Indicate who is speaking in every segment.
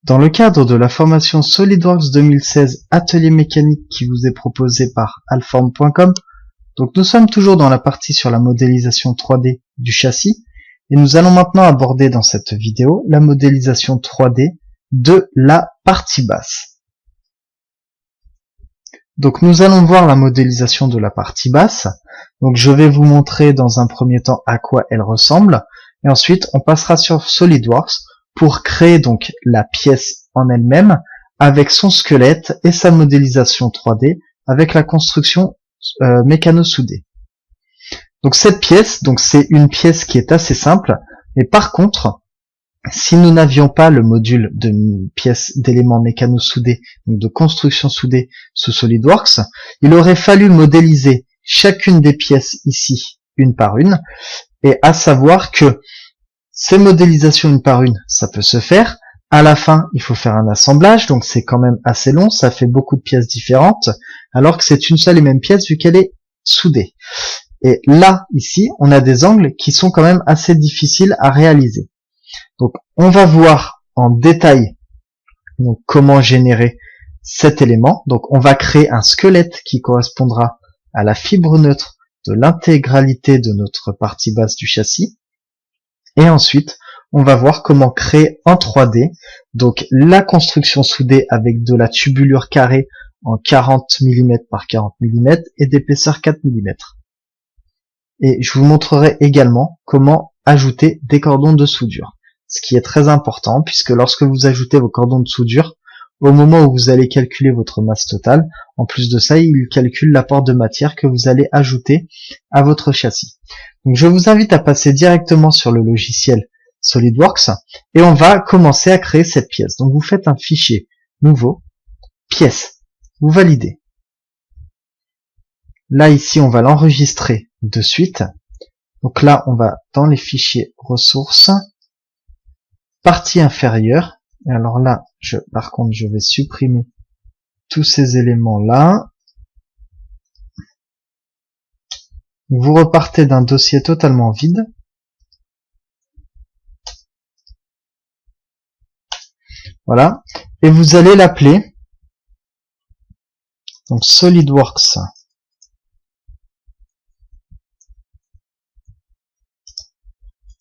Speaker 1: Dans le cadre de la formation SolidWorks 2016 Atelier mécanique qui vous est proposée par alform.com, donc nous sommes toujours dans la partie sur la modélisation 3D du châssis et nous allons maintenant aborder dans cette vidéo la modélisation 3D de la partie basse. Donc nous allons voir la modélisation de la partie basse. Donc je vais vous montrer dans un premier temps à quoi elle ressemble et ensuite on passera sur SolidWorks pour créer donc la pièce en elle-même avec son squelette et sa modélisation 3D avec la construction mécano-soudée. Donc cette pièce, donc c'est une pièce qui est assez simple, mais par contre, si nous n'avions pas le module de pièces d'éléments mécano-soudés, donc de construction soudée sous SolidWorks, il aurait fallu modéliser chacune des pièces ici, une par une, et à savoir que ces modélisations une par une, ça peut se faire. À la fin, il faut faire un assemblage, donc c'est quand même assez long, ça fait beaucoup de pièces différentes, alors que c'est une seule et même pièce vu qu'elle est soudée. Et là, ici, on a des angles qui sont quand même assez difficiles à réaliser. Donc, on va voir en détail donc, comment générer cet élément. Donc, on va créer un squelette qui correspondra à la fibre neutre de l'intégralité de notre partie basse du châssis. Et ensuite, on va voir comment créer en 3D donc la construction soudée avec de la tubulure carrée en 40 mm par 40 mm et d'épaisseur 4 mm. Et je vous montrerai également comment ajouter des cordons de soudure. Ce qui est très important puisque lorsque vous ajoutez vos cordons de soudure, au moment où vous allez calculer votre masse totale, en plus de ça, il calcule l'apport de matière que vous allez ajouter à votre châssis. Donc je vous invite à passer directement sur le logiciel SolidWorks et on va commencer à créer cette pièce. Donc vous faites un fichier nouveau, pièce, vous validez. Là ici on va l'enregistrer de suite. Donc là on va dans les fichiers ressources, partie inférieure. Et alors là, par contre je vais supprimer tous ces éléments là. Vous repartez d'un dossier totalement vide. Voilà. Et vous allez l'appeler donc SolidWorks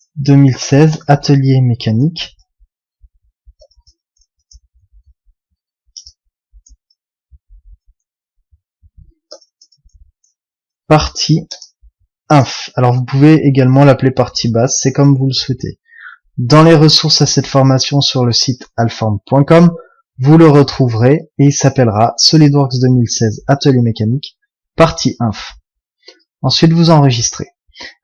Speaker 1: « 2016 Atelier mécanique ». Partie inf. Alors vous pouvez également l'appeler partie basse, c'est comme vous le souhaitez. Dans les ressources à cette formation sur le site alform.com, vous le retrouverez et il s'appellera SolidWorks 2016 Atelier mécanique, partie inf. Ensuite vous enregistrez.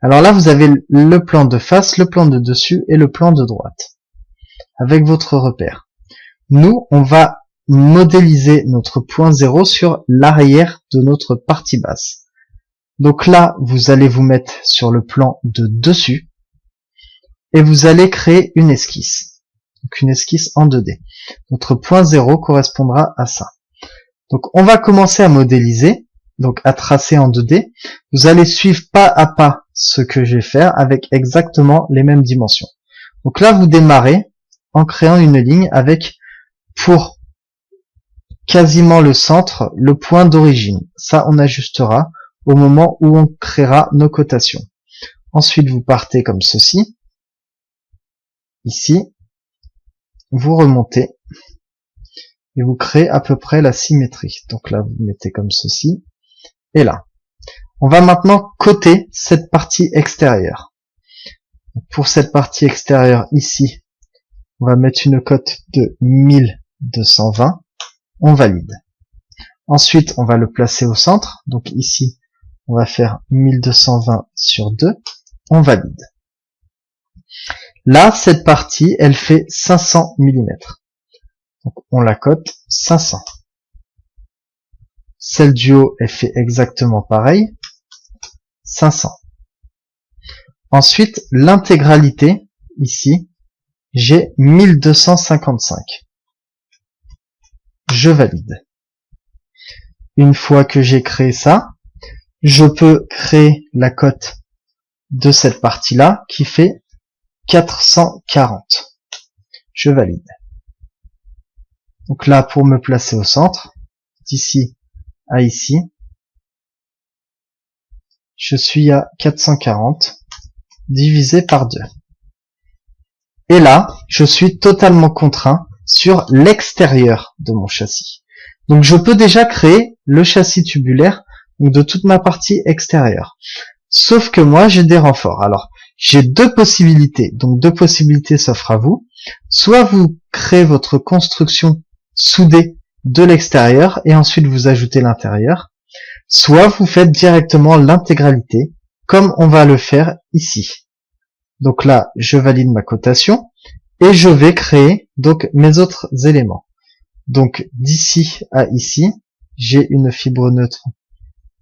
Speaker 1: Alors là vous avez le plan de face, le plan de dessus et le plan de droite. Avec votre repère. Nous, on va modéliser notre point 0 sur l'arrière de notre partie basse. Donc là, vous allez vous mettre sur le plan de dessus et vous allez créer une esquisse. Donc une esquisse en 2D. Notre point 0 correspondra à ça. Donc on va commencer à modéliser, donc à tracer en 2D. Vous allez suivre pas à pas ce que je vais faire avec exactement les mêmes dimensions. Donc là, vous démarrez en créant une ligne avec pour quasiment le centre, le point d'origine. Ça, on ajustera au moment où on créera nos cotations. Ensuite, vous partez comme ceci. Ici, vous remontez et vous créez à peu près la symétrie. Donc là, vous mettez comme ceci et là. On va maintenant coter cette partie extérieure. Pour cette partie extérieure, ici, on va mettre une cote de 1220. On valide. Ensuite, on va le placer au centre. Donc ici, on va faire 1220 sur 2, on valide. Là, cette partie, elle fait 500 mm. Donc on la cote 500. Celle du haut, elle fait exactement pareil, 500. Ensuite, l'intégralité, ici, j'ai 1255. Je valide. Une fois que j'ai créé ça, je peux créer la cote de cette partie-là qui fait 440. Je valide. Donc là, pour me placer au centre, d'ici à ici, je suis à 440 divisé par 2. Et là, je suis totalement contraint sur l'extérieur de mon châssis. Donc je peux déjà créer le châssis tubulaire de toute ma partie extérieure. Sauf que moi, j'ai des renforts. Alors, j'ai deux possibilités. Donc deux possibilités s'offrent à vous. Soit vous créez votre construction soudée de l'extérieur et ensuite vous ajoutez l'intérieur. Soit vous faites directement l'intégralité, comme on va le faire ici. Donc là, je valide ma cotation et je vais créer donc mes autres éléments. Donc d'ici à ici, j'ai une fibre neutre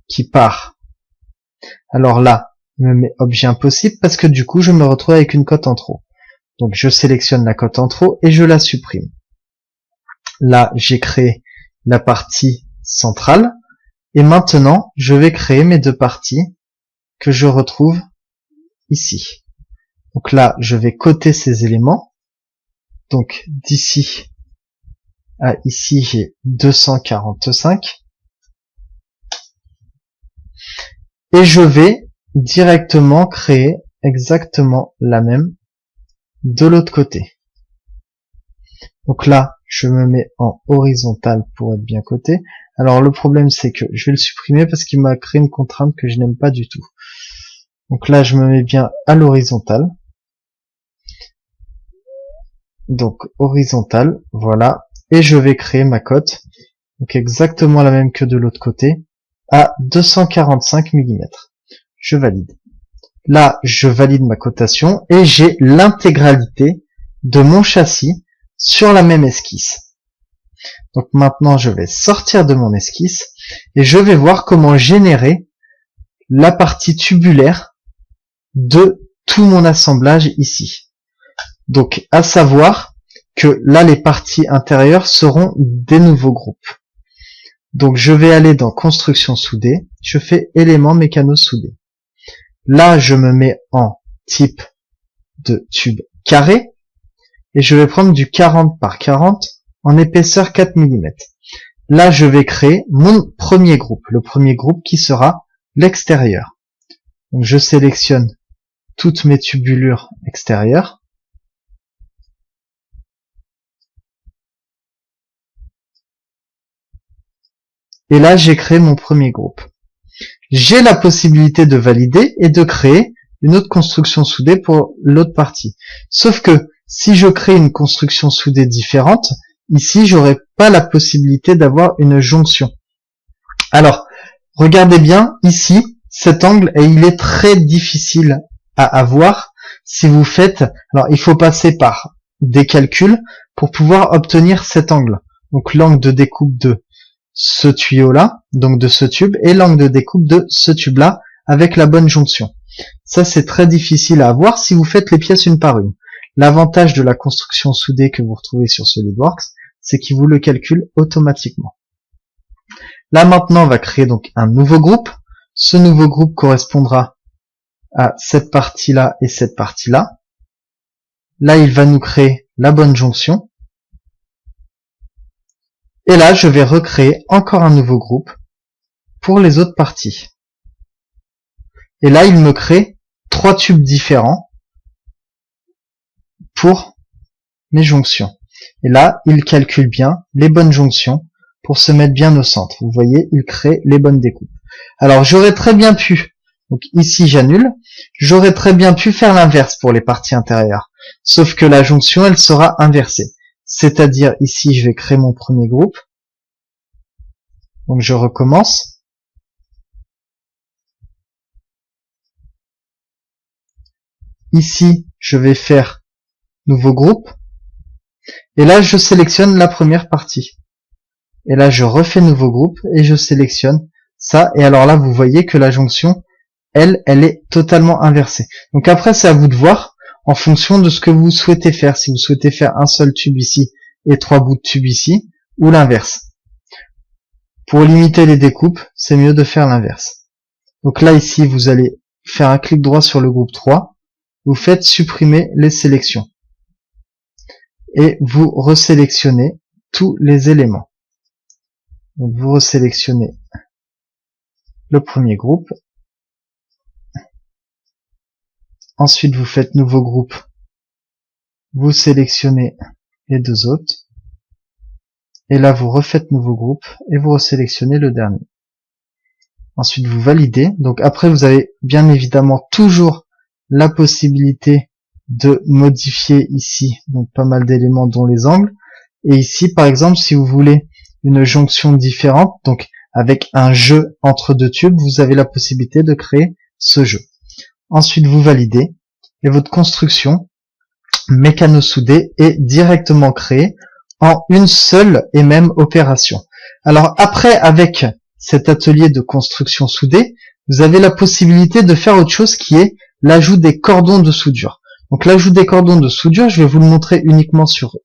Speaker 1: qui part. Alors là, il me met objet impossible parce que du coup, je me retrouve avec une cote en trop. Donc je sélectionne la cote en trop et je la supprime. Là, j'ai créé la partie centrale. Et maintenant, je vais créer mes deux parties que je retrouve ici. Donc là, je vais coter ces éléments. Donc d'ici à ici, j'ai 245. Et je vais directement créer exactement la même de l'autre côté. Donc là, je me mets en horizontal pour être bien coté. Alors le problème, c'est que je vais le supprimer parce qu'il m'a créé une contrainte que je n'aime pas du tout. Donc là, je me mets bien à l'horizontale. Donc horizontal, voilà. Et je vais créer ma cote. Donc exactement la même que de l'autre côté, à 245 mm. Je valide. Là, je valide ma cotation et j'ai l'intégralité de mon châssis sur la même esquisse. Donc maintenant, je vais sortir de mon esquisse et je vais voir comment générer la partie tubulaire de tout mon assemblage ici. Donc, à savoir que là, les parties intérieures seront des nouveaux groupes. Donc, je vais aller dans construction soudée, je fais éléments mécano soudés. Là, je me mets en type de tube carré et je vais prendre du 40 par 40 en épaisseur 4 mm. Là, je vais créer mon premier groupe, le premier groupe qui sera l'extérieur. Donc, je sélectionne toutes mes tubulures extérieures. Et là, j'ai créé mon premier groupe. J'ai la possibilité de valider et de créer une autre construction soudée pour l'autre partie. Sauf que si je crée une construction soudée différente, ici, j'aurai pas la possibilité d'avoir une jonction. Alors, regardez bien, ici, cet angle, et il est très difficile à avoir si vous faites... Alors, il faut passer par des calculs pour pouvoir obtenir cet angle. Donc, l'angle de découpe de ce tuyau-là, donc de ce tube, et l'angle de découpe de ce tube-là, avec la bonne jonction. Ça, c'est très difficile à avoir si vous faites les pièces une par une. L'avantage de la construction soudée que vous retrouvez sur SolidWorks, c'est qu'il vous le calcule automatiquement. Là, maintenant, on va créer donc un nouveau groupe. Ce nouveau groupe correspondra à cette partie-là et cette partie-là. Là, il va nous créer la bonne jonction. Et là, je vais recréer encore un nouveau groupe pour les autres parties. Et là, il me crée 3 tubes différents pour mes jonctions. Et là, il calcule bien les bonnes jonctions pour se mettre bien au centre. Vous voyez, il crée les bonnes découpes. Alors, j'aurais très bien pu, donc ici j'annule, j'aurais très bien pu faire l'inverse pour les parties intérieures. Sauf que la jonction, elle sera inversée. C'est-à-dire, ici, je vais créer mon premier groupe. Donc, je recommence. Ici, je vais faire nouveau groupe. Et là, je sélectionne la première partie. Et là, je refais nouveau groupe et je sélectionne ça. Et alors là, vous voyez que la jonction, elle est totalement inversée. Donc après, c'est à vous de voir en fonction de ce que vous souhaitez faire. Si vous souhaitez faire un seul tube ici et 3 bouts de tube ici, ou l'inverse. Pour limiter les découpes, c'est mieux de faire l'inverse. Donc là, ici, vous allez faire un clic droit sur le groupe 3. Vous faites supprimer les sélections. Et vous resélectionnez tous les éléments. Donc vous resélectionnez le premier groupe. Ensuite vous faites nouveau groupe. Vous sélectionnez les deux autres. Et là vous refaites nouveau groupe et vous resélectionnez le dernier. Ensuite vous validez. Donc après vous avez bien évidemment toujours la possibilité de modifier ici donc pas mal d'éléments dont les angles. Et ici par exemple si vous voulez une jonction différente, donc avec un jeu entre deux tubes, vous avez la possibilité de créer ce jeu. Ensuite vous validez et votre construction mécano-soudée est directement créée en une seule et même opération. Alors après, avec cet atelier de construction soudée, vous avez la possibilité de faire autre chose qui est l'ajout des cordons de soudure. Donc l'ajout des cordons de soudure, je vais vous le montrer uniquement sur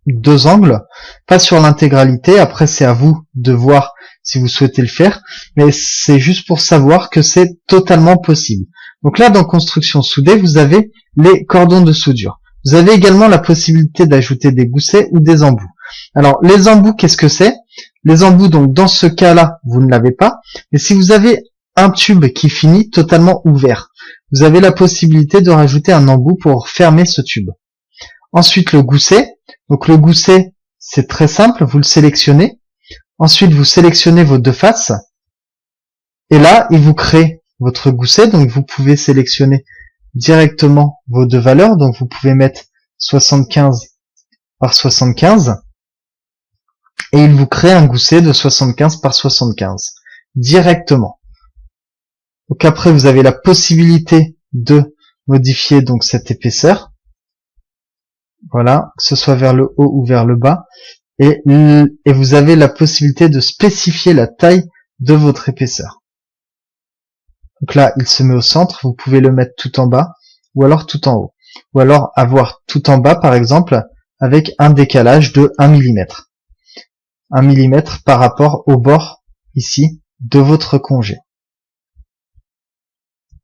Speaker 1: deux angles, pas sur l'intégralité. Après c'est à vous de voir si vous souhaitez le faire, mais c'est juste pour savoir que c'est totalement possible. Donc là dans construction soudée, vous avez les cordons de soudure. Vous avez également la possibilité d'ajouter des goussets ou des embouts. Alors les embouts, qu'est-ce que c'est? Les embouts, donc dans ce cas-là, vous ne l'avez pas. Et si vous avez un tube qui finit totalement ouvert, vous avez la possibilité de rajouter un embout pour fermer ce tube. Ensuite le gousset. Donc le gousset, c'est très simple, vous le sélectionnez. Ensuite vous sélectionnez vos deux faces. Et là, il vous crée votre gousset. Donc vous pouvez sélectionner directement vos deux valeurs. Donc vous pouvez mettre 75 par 75. Et il vous crée un gousset de 75 par 75 directement. Donc après vous avez la possibilité de modifier donc cette épaisseur. Voilà, que ce soit vers le haut ou vers le bas. Et vous avez la possibilité de spécifier la taille de votre épaisseur. Donc là, il se met au centre. Vous pouvez le mettre tout en bas ou alors tout en haut. Ou alors avoir tout en bas, par exemple, avec un décalage de 1 mm. 1 mm par rapport au bord, ici, de votre congé.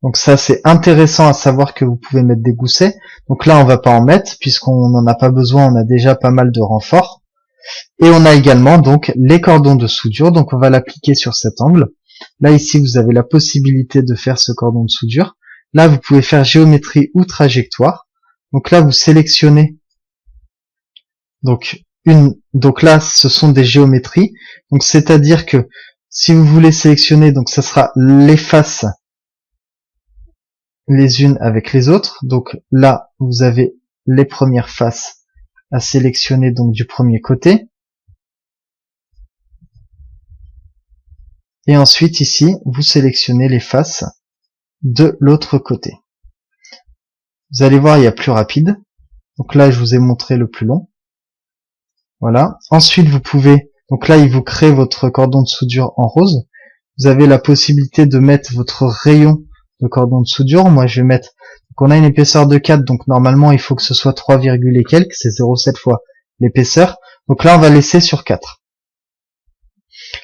Speaker 1: Donc ça, c'est intéressant à savoir que vous pouvez mettre des goussets. Donc là, on va pas en mettre, puisqu'on n'en a pas besoin, on a déjà pas mal de renforts. Et on a également donc les cordons de soudure, donc on va l'appliquer sur cet angle. Là, ici, vous avez la possibilité de faire ce cordon de soudure. Là, vous pouvez faire géométrie ou trajectoire. Donc là, vous sélectionnez. Donc là, ce sont des géométries. Donc c'est-à-dire que si vous voulez sélectionner, donc ça sera les faces les unes avec les autres. Donc là, vous avez les premières faces à sélectionner donc du premier côté. Et ensuite ici, vous sélectionnez les faces de l'autre côté. Vous allez voir, il y a plus rapide. Donc là, je vous ai montré le plus long. Voilà. Ensuite, vous pouvez, donc là, il vous crée votre cordon de soudure en rose. Vous avez la possibilité de mettre votre rayon de cordon de soudure. Moi, je vais mettre, donc on a une épaisseur de 4, donc normalement, il faut que ce soit 3, et quelques, c'est 0,7 fois l'épaisseur. Donc là, on va laisser sur 4.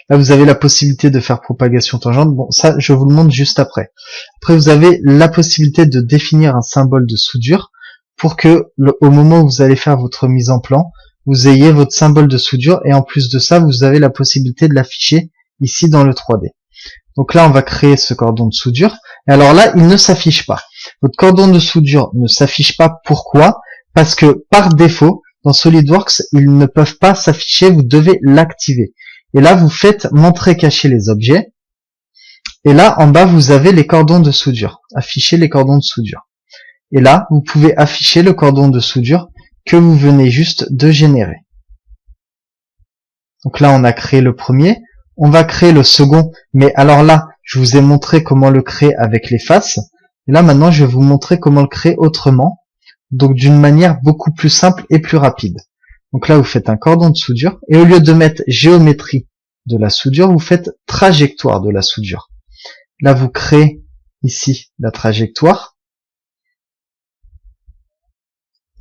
Speaker 1: Là, vous avez la possibilité de faire propagation tangente. Bon, ça, je vous le montre juste après. Après, vous avez la possibilité de définir un symbole de soudure pour que, au moment où vous allez faire votre mise en plan, vous ayez votre symbole de soudure. Et en plus de ça, vous avez la possibilité de l'afficher ici dans le 3D. Donc là, on va créer ce cordon de soudure. Et alors là, il ne s'affiche pas. Votre cordon de soudure ne s'affiche pas. Pourquoi? Parce que par défaut, dans SolidWorks, ils ne peuvent pas s'afficher. Vous devez l'activer. Et là, vous faites montrer cacher les objets. Et là, en bas, vous avez les cordons de soudure. Afficher les cordons de soudure. Et là, vous pouvez afficher le cordon de soudure que vous venez juste de générer. Donc là, on a créé le premier. On va créer le second. Mais alors là, je vous ai montré comment le créer avec les faces. Et là, maintenant, je vais vous montrer comment le créer autrement. Donc d'une manière beaucoup plus simple et plus rapide. Donc là, vous faites un cordon de soudure. Et au lieu de mettre géométrie de la soudure, vous faites trajectoire de la soudure. Là, vous créez ici la trajectoire.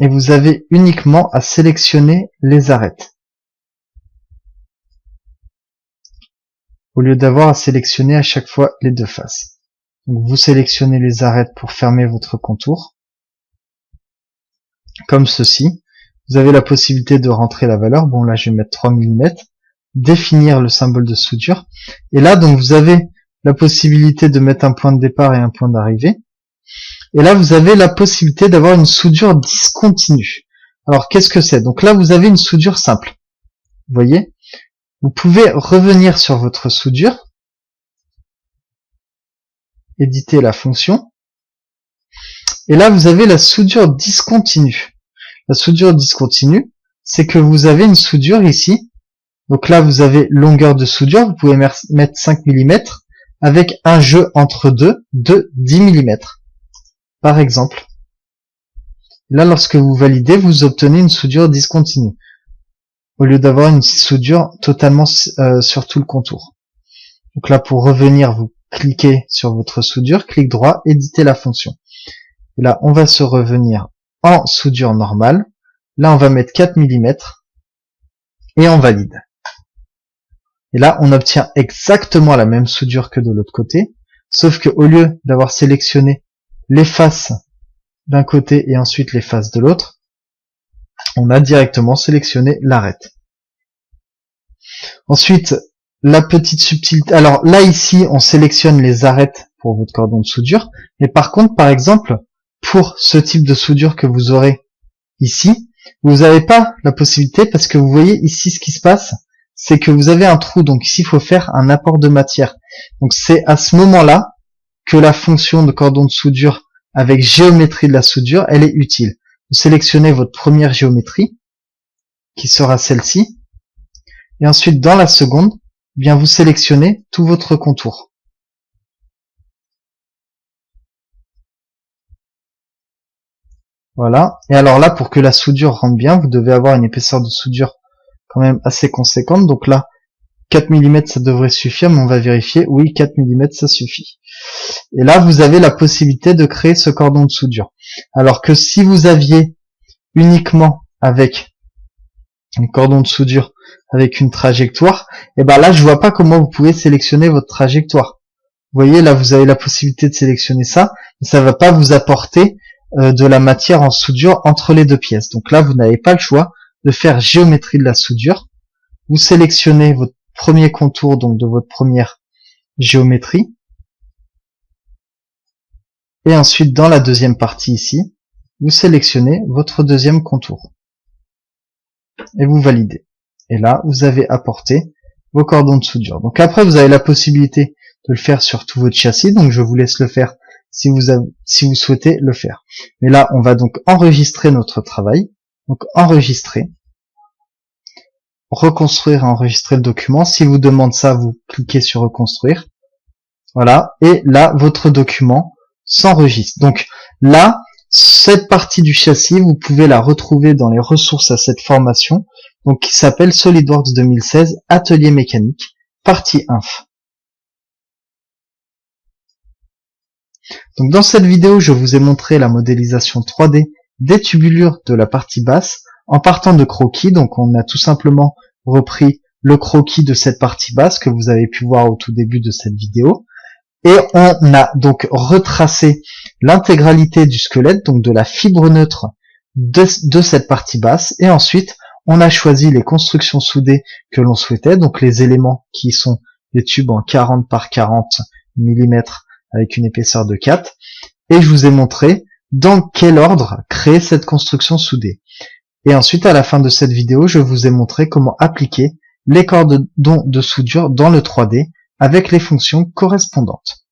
Speaker 1: Et vous avez uniquement à sélectionner les arêtes. Au lieu d'avoir à sélectionner à chaque fois les deux faces. Donc vous sélectionnez les arêtes pour fermer votre contour. Comme ceci. vous avez la possibilité de rentrer la valeur. Bon, là, je vais mettre 3 mm, définir le symbole de soudure. Et là, donc, vous avez la possibilité de mettre un point de départ et un point d'arrivée. Et là, vous avez la possibilité d'avoir une soudure discontinue. Alors, qu'est-ce que c'est? Donc là, vous avez une soudure simple. Vous voyez? Vous pouvez revenir sur votre soudure, éditer la fonction, et là, vous avez la soudure discontinue. La soudure discontinue, c'est que vous avez une soudure ici. Donc là, vous avez longueur de soudure, vous pouvez mettre 5 mm avec un jeu entre deux de 10 mm, par exemple. Là, lorsque vous validez, vous obtenez une soudure discontinue, au lieu d'avoir une soudure totalement sur tout le contour. Donc là, pour revenir, vous cliquez sur votre soudure, clic droit, éditer la fonction. Et là, on va se revenir en soudure normale. Là, on va mettre 4 mm et on valide. Et là, on obtient exactement la même soudure que de l'autre côté, sauf que au lieu d'avoir sélectionné les faces d'un côté et ensuite les faces de l'autre, on a directement sélectionné l'arête. Ensuite, la petite subtilité. Alors là, ici, on sélectionne les arêtes pour votre cordon de soudure. Mais par contre, par exemple, pour ce type de soudure que vous aurez ici, vous n'avez pas la possibilité parce que vous voyez ici ce qui se passe, c'est que vous avez un trou. Donc ici, il faut faire un apport de matière. Donc c'est à ce moment-là que la fonction de cordon de soudure avec géométrie de la soudure, elle est utile. Vous sélectionnez votre première géométrie, qui sera celle-ci. Et ensuite, dans la seconde, eh bien vous sélectionnez tout votre contour. Voilà. Et alors là, pour que la soudure rentre bien, vous devez avoir une épaisseur de soudure quand même assez conséquente. Donc là, 4 mm ça devrait suffire, mais on va vérifier. Oui, 4 mm ça suffit. Et là, vous avez la possibilité de créer ce cordon de soudure. Alors que si vous aviez uniquement avec un cordon de soudure avec une trajectoire, et ben là, je vois pas comment vous pouvez sélectionner votre trajectoire. Vous voyez, là, vous avez la possibilité de sélectionner ça, mais ça va pas vous apporter de la matière en soudure entre les deux pièces. Donc là, vous n'avez pas le choix de faire géométrie de la soudure. Vous sélectionnez votre premier contour, donc de votre première géométrie. Et ensuite, dans la deuxième partie ici, vous sélectionnez votre deuxième contour. Et vous validez. Et là, vous avez apporté vos cordons de soudure. Donc après, vous avez la possibilité de le faire sur tout votre châssis. Donc je vous laisse le faire si vous souhaitez le faire. Mais là, on va donc enregistrer notre travail. Donc enregistrer. Reconstruire et enregistrer le document. S'il vous demande ça, vous cliquez sur reconstruire. Voilà. Et là, votre document s'enregistre. Donc là, cette partie du châssis, vous pouvez la retrouver dans les ressources à cette formation, donc qui s'appelle SolidWorks 2016 Atelier mécanique, partie inf. Donc dans cette vidéo, je vous ai montré la modélisation 3D des tubulures de la partie basse en partant de croquis. Donc on a tout simplement repris le croquis de cette partie basse que vous avez pu voir au tout début de cette vidéo. Et on a donc retracé l'intégralité du squelette, donc de la fibre neutre de cette partie basse. Et ensuite, on a choisi les constructions soudées que l'on souhaitait, donc les éléments qui sont des tubes en 40 par 40 mm avec une épaisseur de 4. Et je vous ai montré dans quel ordre créer cette construction soudée. Et ensuite, à la fin de cette vidéo, je vous ai montré comment appliquer les cordons de soudure dans le 3D avec les fonctions correspondantes.